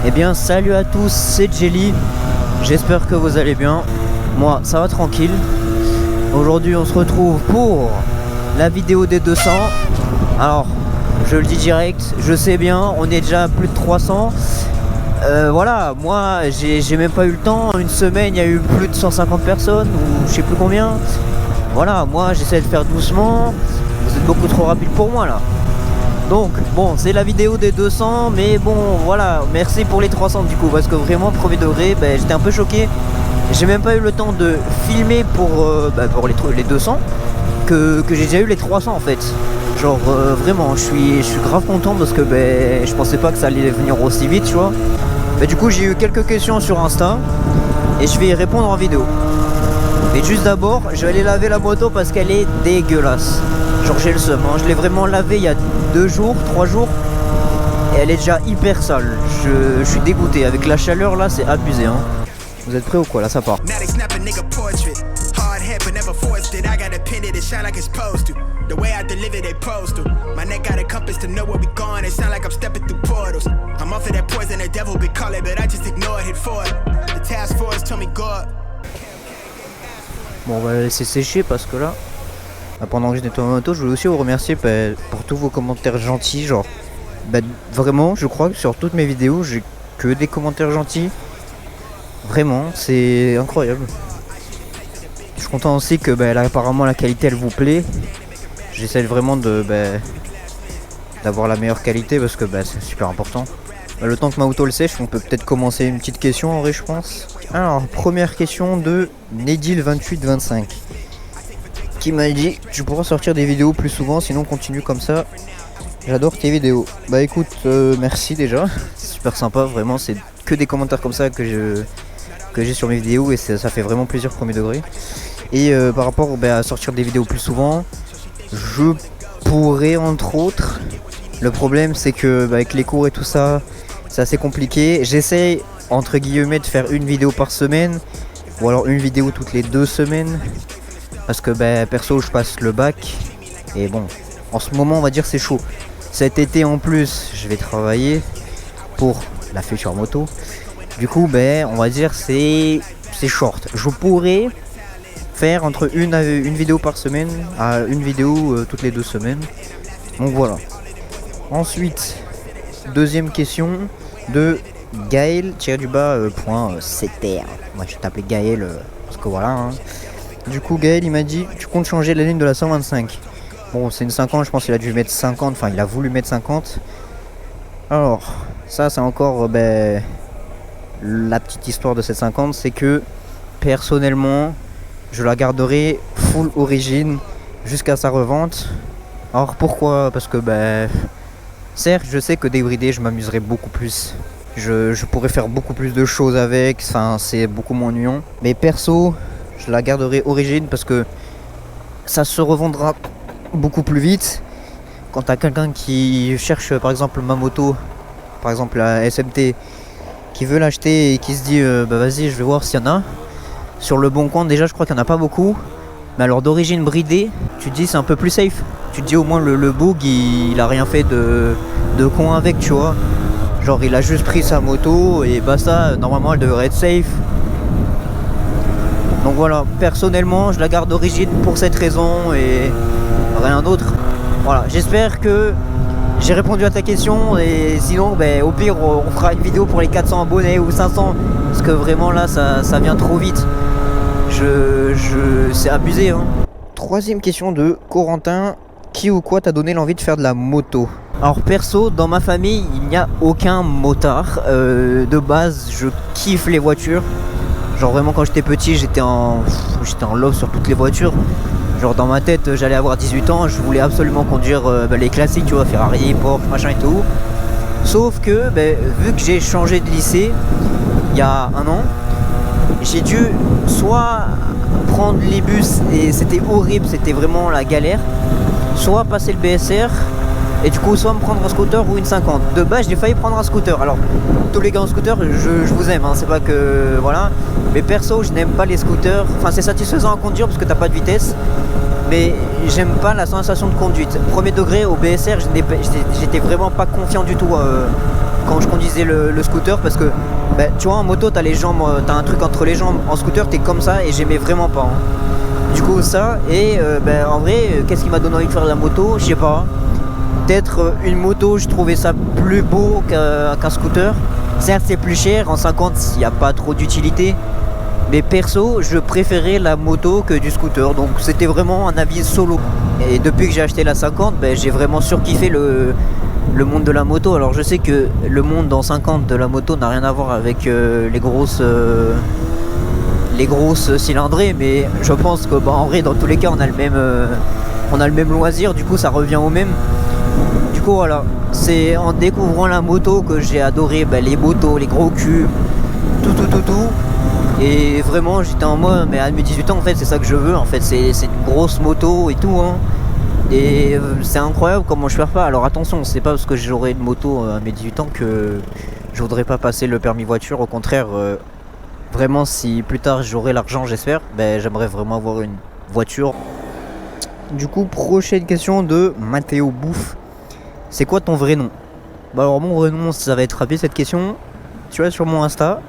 Eh bien salut à tous, c'est Jelly. J'espère que vous allez bien. Moi ça va tranquille. Aujourd'hui on se retrouve pour la vidéo des 200. Alors je le dis direct, je sais bien, on est déjà à plus de 300. Voilà, moi j'ai même pas eu le temps. Une semaine il y a eu plus de 150 personnes ou je sais plus combien. Voilà, moi j'essaie de faire doucement. Vous êtes beaucoup trop rapide pour moi là. Donc bon, c'est la vidéo des 200, mais bon voilà, merci pour les 300 du coup, parce que vraiment premier degré, j'étais un peu choqué. J'ai même pas eu le temps de filmer pour les 200 que j'ai déjà eu les 300 en fait. Genre vraiment, je suis grave content parce que je pensais pas que ça allait venir aussi vite, tu vois. Du coup j'ai eu quelques questions sur Insta et je vais y répondre en vidéo. Mais juste d'abord, je vais aller laver la moto parce qu'elle est dégueulasse. Genre j'ai le seum, hein. Je l'ai vraiment lavé il y a 2 jours, 3 jours. Et elle est déjà hyper sale. Je suis dégoûté. Avec la chaleur là, c'est abusé, hein. Vous êtes prêts ou quoi? Là ça part. Bon, on va la laisser sécher parce que là, pendant que je nettoie ma moto, je voulais aussi vous remercier pour tous vos commentaires gentils. Genre, vraiment, je crois que sur toutes mes vidéos, j'ai que des commentaires gentils. Vraiment, c'est incroyable. Je suis content aussi que là, apparemment la qualité elle vous plaît. J'essaie vraiment d'avoir la meilleure qualité parce que c'est super important. Le temps que ma moto le sèche, on peut peut-être commencer une petite question en vrai, je pense. Alors, première question de Nedil2825 qui m'a dit: tu pourras sortir des vidéos plus souvent, sinon continue comme ça. J'adore tes vidéos. Écoute, merci déjà. C'est super sympa, vraiment. C'est que des commentaires comme ça que j'ai sur mes vidéos et ça fait vraiment plaisir premier degré. Et par rapport à sortir des vidéos plus souvent, je pourrais entre autres. Le problème c'est que avec les cours et tout ça, c'est assez compliqué. J'essaie entre guillemets de faire une vidéo par semaine ou alors une vidéo toutes les 2 semaines parce que perso je passe le bac et bon, en ce moment on va dire c'est chaud. Cet été en plus je vais travailler pour la future moto. Du coup on va dire c'est short. Je pourrais faire entre une vidéo par semaine à une vidéo toutes les 2 semaines. Donc voilà. Ensuite, deuxième question de Gaël-CTR. Moi je vais t'appeler Gaël parce que voilà, hein. Du coup Gaël il m'a dit: tu comptes changer la ligne de la 125. Bon, c'est une 50, je pense qu'il a dû mettre 50, enfin il a voulu mettre 50. Alors ça c'est encore la petite histoire de cette 50, c'est que personnellement je la garderai full origine jusqu'à sa revente. Alors pourquoi? Parce que certes je sais que débridé je m'amuserai beaucoup plus. Je pourrais faire beaucoup plus de choses avec, enfin c'est beaucoup moins ennuyant. Mais perso, je la garderai origine parce que ça se revendra beaucoup plus vite. Quand t'as quelqu'un qui cherche par exemple ma moto, par exemple la SMT, qui veut l'acheter et qui se dit vas-y je vais voir s'il y en a. Sur le bon coin déjà je crois qu'il n'y en a pas beaucoup. Mais alors d'origine bridée, tu te dis c'est un peu plus safe. Tu te dis au moins le bug il a rien fait de con avec, tu vois. Genre il a juste pris sa moto et basta, normalement elle devrait être safe. Donc voilà, personnellement je la garde d'origine pour cette raison et rien d'autre. Voilà, j'espère que j'ai répondu à ta question et sinon au pire on fera une vidéo pour les 400 abonnés ou 500 parce que vraiment là ça vient trop vite. C'est abusé, hein. Troisième question de Corentin: qui ou quoi t'a donné l'envie de faire de la moto? Alors perso, dans ma famille, il n'y a aucun motard. De base, je kiffe les voitures. Genre vraiment quand j'étais petit, j'étais en love sur toutes les voitures. Genre dans ma tête, j'allais avoir 18 ans, je voulais absolument conduire les classiques, tu vois, Ferrari, Porsche, machin et tout. Sauf que, vu que j'ai changé de lycée il y a 1 an, j'ai dû soit prendre les bus et c'était horrible, c'était vraiment la galère, soit passer le BSR et du coup soit me prendre un scooter ou une 50. De base j'ai failli prendre un scooter. Alors tous les gars en scooter je vous aime, hein, c'est pas que voilà, mais perso je n'aime pas les scooters. Enfin c'est satisfaisant à conduire parce que t'as pas de vitesse, mais j'aime pas la sensation de conduite. Premier degré au BSR j'étais vraiment pas confiant du tout quand je conduisais le scooter, parce que bah, tu vois en moto t'as les jambes, t'as un truc entre les jambes, en scooter t'es comme ça et j'aimais vraiment pas hein. Du coup ça et bah, en vrai qu'est-ce qui m'a donné envie de faire la moto, je sais pas, peut-être une moto je trouvais ça plus beau qu'un scooter. Certes c'est plus cher, en 50 il n'y a pas trop d'utilité, mais perso je préférais la moto que du scooter, donc c'était vraiment un avis solo. Et depuis que j'ai acheté la 50, ben, j'ai vraiment surkiffé le monde de la moto. Alors je sais que le monde dans 50 de la moto n'a rien à voir avec les grosses cylindrées, mais je pense que bah, en vrai dans tous les cas on a le même loisir, du coup ça revient au même. Du coup voilà, c'est en découvrant la moto que j'ai adoré bah, les motos, les gros cubes, tout. Et vraiment j'étais en mode, mais à mes 18 ans en fait c'est ça que je veux en fait, c'est une grosse moto et tout hein. Et c'est incroyable comment je perds pas. Alors attention, c'est pas parce que j'aurai une moto à mes 18 ans que je voudrais pas passer le permis voiture. Au contraire, vraiment si plus tard j'aurai l'argent j'espère, ben, j'aimerais vraiment avoir une voiture. Du coup prochaine question de Mathéo Bouffe. C'est quoi ton vrai nom? Bah alors mon vrai nom ça va être rapide cette question. Tu vas sur mon Insta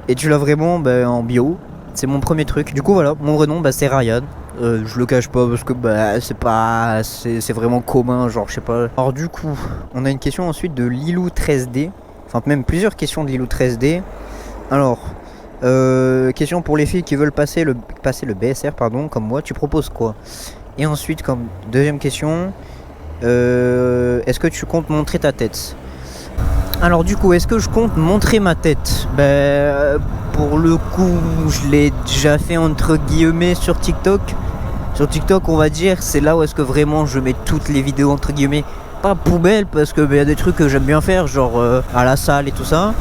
et tu l'as vraiment en bio. C'est mon premier truc. Du coup voilà, mon vrai nom c'est Ryan. Je le cache pas parce que c'est vraiment commun, genre je sais pas. Alors du coup, on a une question ensuite de Lilou13D. Enfin même plusieurs questions de Lilou13D. Alors, question pour les filles qui veulent passer le BSR comme moi, tu proposes quoi? Et ensuite comme deuxième question, est-ce que tu comptes montrer ta tête? Alors du coup, est-ce que je compte montrer ma tête? Pour le coup, je l'ai déjà fait entre guillemets sur TikTok. Sur TikTok, on va dire, c'est là où est-ce que vraiment je mets toutes les vidéos entre guillemets. Pas poubelle, parce que y a des trucs que j'aime bien faire, genre à la salle et tout ça.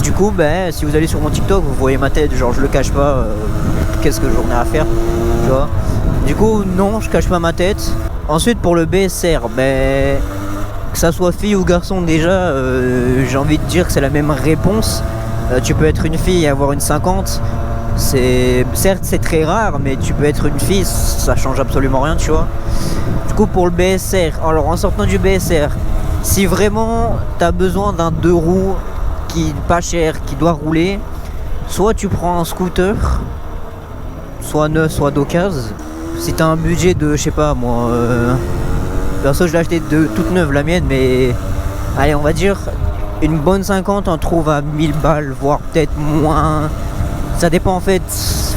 Du coup, si vous allez sur mon TikTok, vous voyez ma tête, genre je le cache pas. Qu'est-ce que j'en ai à faire, tu vois? Du coup, non, je cache pas ma tête. Ensuite, pour le BSR, que ça soit fille ou garçon déjà, j'ai envie de dire que c'est la même réponse. Tu peux être une fille et avoir une 50. Certes c'est très rare, mais tu peux être une fille, ça change absolument rien, tu vois. Du coup pour le BSR, alors en sortant du BSR, si vraiment t'as besoin d'un 2 roues qui pas cher, qui doit rouler, soit tu prends un scooter, soit neuf, soit d'occasion. Si t'as un budget de, je sais pas moi, perso je l'ai acheté de toute neuve la mienne, mais allez on va dire une bonne 50 on trouve à 1000 balles, voire peut-être moins. Ça dépend en fait,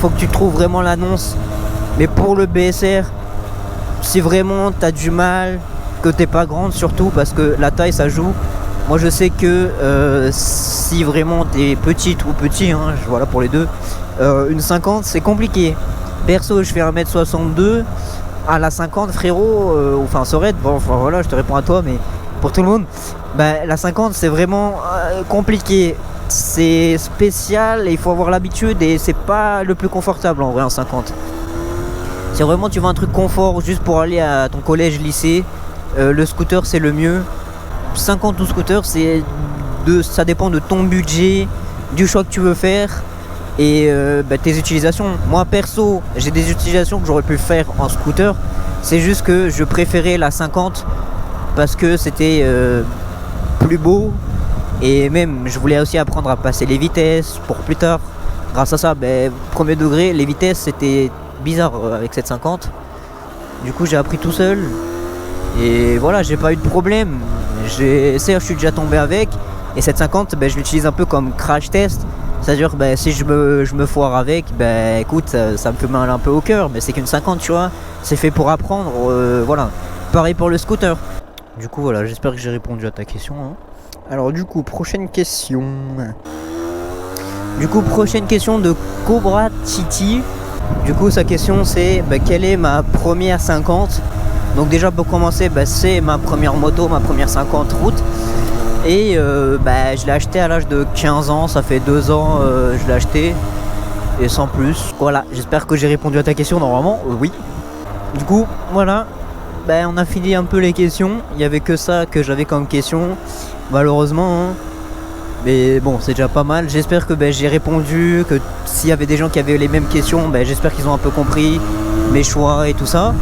faut que tu trouves vraiment l'annonce. Mais pour le BSR, si vraiment t'as du mal, que t'es pas grande surtout, parce que la taille ça joue. Moi je sais que si vraiment t'es petite ou petit, hein, voilà pour les deux, une 50 c'est compliqué. Perso je fais 1m62, à la 50 frérot, enfin Sorette, bon enfin voilà je te réponds à toi, mais pour tout le monde, la 50 c'est vraiment compliqué. C'est spécial et il faut avoir l'habitude et c'est pas le plus confortable en vrai en 50. Si vraiment tu veux un truc confort juste pour aller à ton collège, lycée, le scooter c'est le mieux. 50 ou scooter ça dépend de ton budget, du choix que tu veux faire et tes utilisations. Moi perso j'ai des utilisations que j'aurais pu faire en scooter, c'est juste que je préférais la 50 parce que c'était plus beau. Et même je voulais aussi apprendre à passer les vitesses pour plus tard. Grâce à ça, premier degré, les vitesses c'était bizarre avec cette 50. Du coup j'ai appris tout seul. Et voilà, j'ai pas eu de problème. Je suis déjà tombé avec. Et cette 50, je l'utilise un peu comme crash test. C'est-à-dire si je me foire avec, écoute, ça me fait mal un peu au cœur. Mais c'est qu'une 50, tu vois. C'est fait pour apprendre. Voilà. Pareil pour le scooter. Du coup voilà, j'espère que j'ai répondu à ta question. Hein. Alors du coup, prochaine question de Cobra Titi. Du coup, sa question c'est quelle est ma première 50? Donc déjà pour commencer, c'est ma première moto, ma première 50 route. Et je l'ai acheté à l'âge de 15 ans, ça fait 2 ans je l'ai acheté. Et sans plus. Voilà, j'espère que j'ai répondu à ta question normalement, oui. Du coup, voilà. On a fini un peu les questions. Il n'y avait que ça que j'avais comme question. Malheureusement, hein. Mais bon, c'est déjà pas mal. J'espère que j'ai répondu, que s'il y avait des gens qui avaient les mêmes questions, j'espère qu'ils ont un peu compris mes choix et tout ça.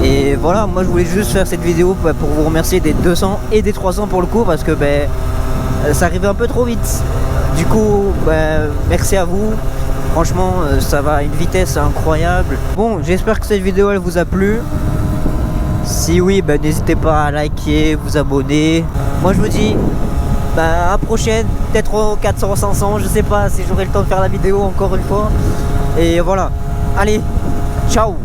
Et voilà, moi je voulais juste faire cette vidéo pour vous remercier des 200 et des 300 pour le coup, parce que ça arrivait un peu trop vite. Du coup, merci à vous. Franchement, ça va à une vitesse incroyable. Bon, j'espère que cette vidéo elle vous a plu. Si oui, n'hésitez pas à liker, vous abonner. Moi je vous dis à la prochaine, peut-être au 400, 500, je sais pas si j'aurai le temps de faire la vidéo encore une fois. Et voilà. Allez, ciao.